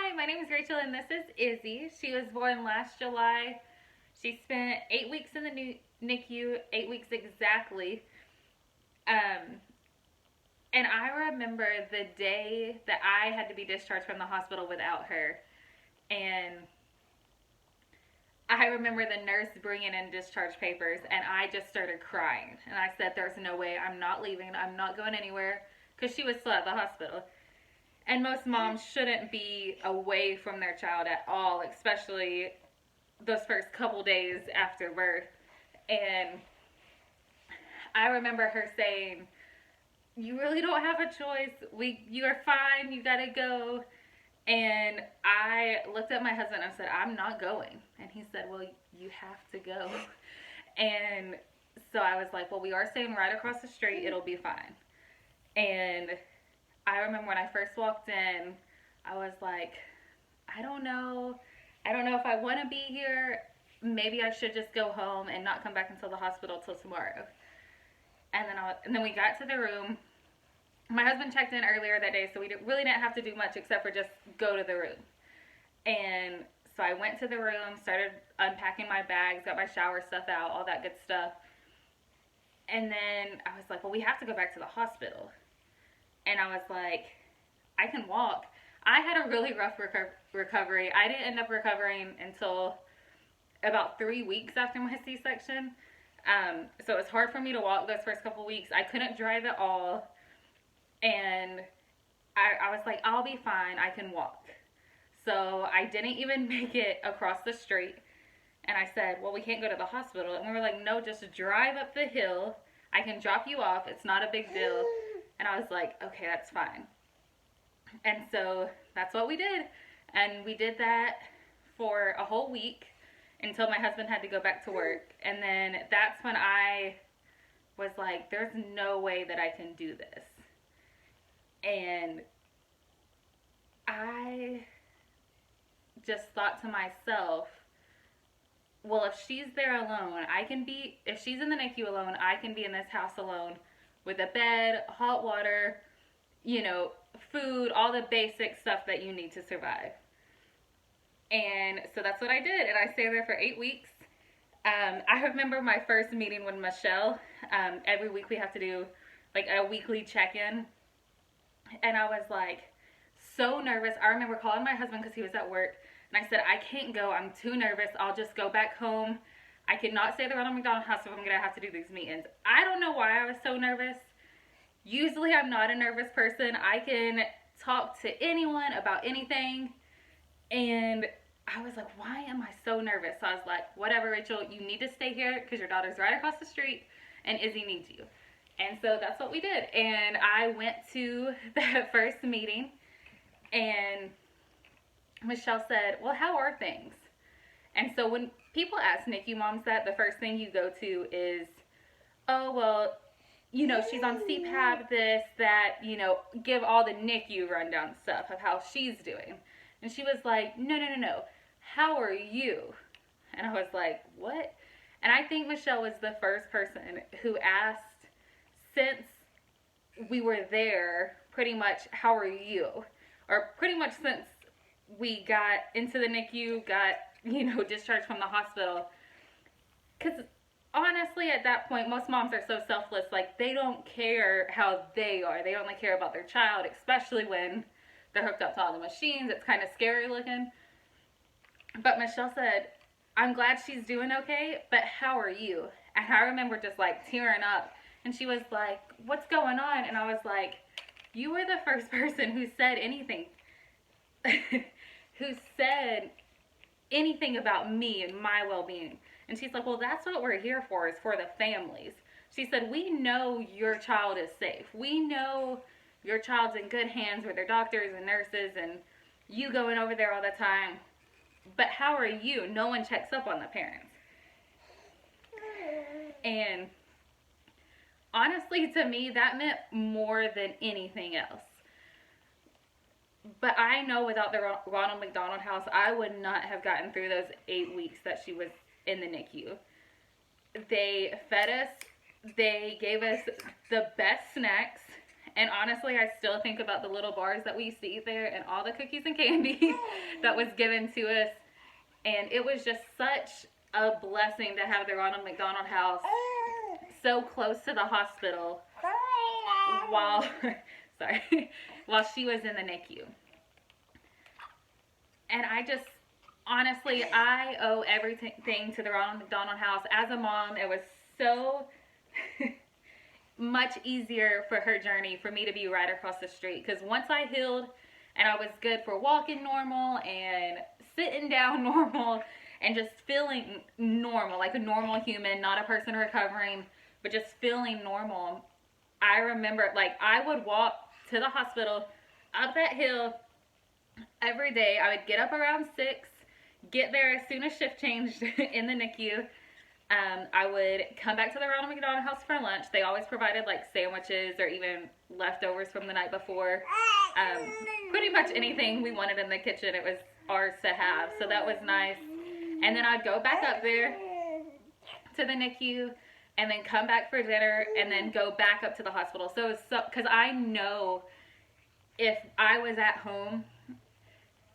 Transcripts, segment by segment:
Hi, my name is Rachel and this is Izzy. She was born last July. She spent 8 weeks in the NICU, 8 weeks exactly. Um, and I remember the day that I had to be discharged from the hospital without her. And I remember the nurse bringing in discharge papers and I just started crying. And I said, there's no way, I'm not leaving, I'm not going anywhere, because she was still at the hospital. And most moms shouldn't be away from their child at all, especially those first couple days after birth. And I remember her saying, you really don't have a choice. You're fine, you gotta go. And I looked at my husband and I said, I'm not going. And he said, well, you have to go. And so I was like, well, we are staying right across the street, it'll be fine. And I remember when I first walked in, I was like, I don't know if I want to be here. Maybe I should just go home and not come back until the hospital till tomorrow. And then we got to the room. My husband checked in earlier that day, so we really didn't have to do much except for just go to the room. And so I went to the room, started unpacking my bags, got my shower stuff out, all that good stuff. And then I was like, well, we have to go back to the hospital. And I was like, I can walk. I had a really rough recovery. I didn't end up recovering until about 3 weeks after my C-section. So it was hard for me to walk those first couple weeks. I couldn't drive at all. And I was like, I'll be fine. I can walk. So I didn't even make it across the street. And I said, well, we can't go to the hospital. And we were like, no, just drive up the hill. I can drop you off. It's not a big deal. And I was like, okay, that's fine. And so that's what we did. And we did that for a whole week until my husband had to go back to work. And then that's when I was like, there's no way that I can do this. And I just thought to myself, well, if she's there alone, if she's in the NICU alone, I can be in this house alone with a bed, hot water, food, all the basic stuff that you need to survive. And so that's what I did. And I stayed there for 8 weeks. I remember my first meeting with Michelle. Every week we have to do like a weekly check-in. And I was like so nervous. I remember calling my husband because he was at work. And I said, I can't go. I'm too nervous. I'll just go back home. I cannot stay at the Ronald McDonald house if I'm going to have to do these meetings. I don't know why I was so nervous. Usually I'm not a nervous person. I can talk to anyone about anything. And I was like, why am I so nervous? So I was like, whatever, Rachel, you need to stay here because your daughter's right across the street and Izzy needs you. And so that's what we did. And I went to the first meeting and Michelle said, well, how are things? And so when people ask NICU moms that, the first thing you go to is, oh, well, she's on CPAP, this, that, give all the NICU rundown stuff of how she's doing. And she was like, no. How are you? And I was like, what? And I think Michelle was the first person who asked, since we were there, pretty much, how are you? Or pretty much since we got into the NICU, got, discharged from the hospital. Because honestly, at that point, most moms are so selfless. Like, they don't care how they are. They only care about their child, especially when they're hooked up to all the machines. It's kind of scary looking. But Michelle said, I'm glad she's doing okay, but how are you? And I remember just like tearing up. And she was like, what's going on? And I was like, you were the first person who said anything. Who said anything about me and my well-being. And she's like, well, that's what we're here for, is for the families. She said, we know your child is safe. We know your child's in good hands with their doctors and nurses and you going over there all the time. But how are you? No one checks up on the parents. And honestly, to me, that meant more than anything else. But I know without the Ronald McDonald house, I would not have gotten through those 8 weeks that she was in the NICU. They fed us. They gave us the best snacks. And honestly, I still think about the little bars that we used to eat there and all the cookies and candy that was given to us. And it was just such a blessing to have the Ronald McDonald House so close to the hospital while, sorry, while she was in the NICU. And I just, honestly, I owe everything to the Ronald McDonald House. As a mom, it was so much easier for her journey for me to be right across the street. Because once I healed and I was good for walking normal and sitting down normal and just feeling normal, like a normal human, not a person recovering, but just feeling normal, I remember, like, I would walk to the hospital up that hill every day. I would get up around 6, get there as soon as shift changed in the NICU. I would come back to the Ronald McDonald House for lunch. They always provided like sandwiches or even leftovers from the night before. Pretty much anything we wanted in the kitchen, it was ours to have. So that was nice. And then I'd go back up there to the NICU and then come back for dinner and then go back up to the hospital. So, because I know if I was at home,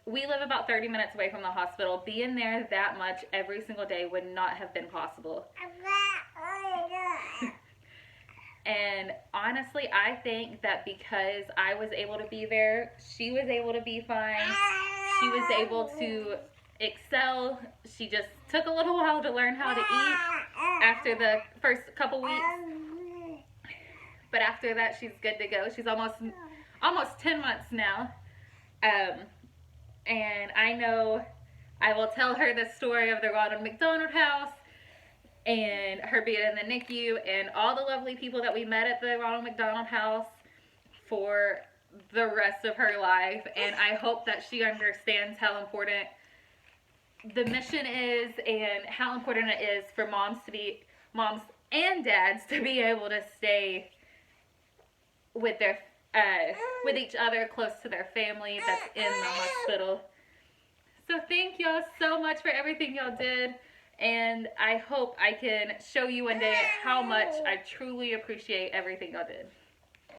we live about 30 minutes away from the hospital. Being there that much every single day would not have been possible. And honestly, I think that because I was able to be there, she was able to be fine. She was able to excel. She just took a little while to learn how to eat after the first couple weeks. But after that, she's good to go. She's almost 10 months now. And I know I will tell her the story of the Ronald McDonald House and her being in the NICU and all the lovely people that we met at the Ronald McDonald House for the rest of her life. And I hope that she understands how important the mission is and how important it is for moms and dads to be able to stay with their with each other, close to their family that's in the hospital. So thank y'all so much for everything y'all did, and I hope I can show you one day how much I truly appreciate everything y'all did.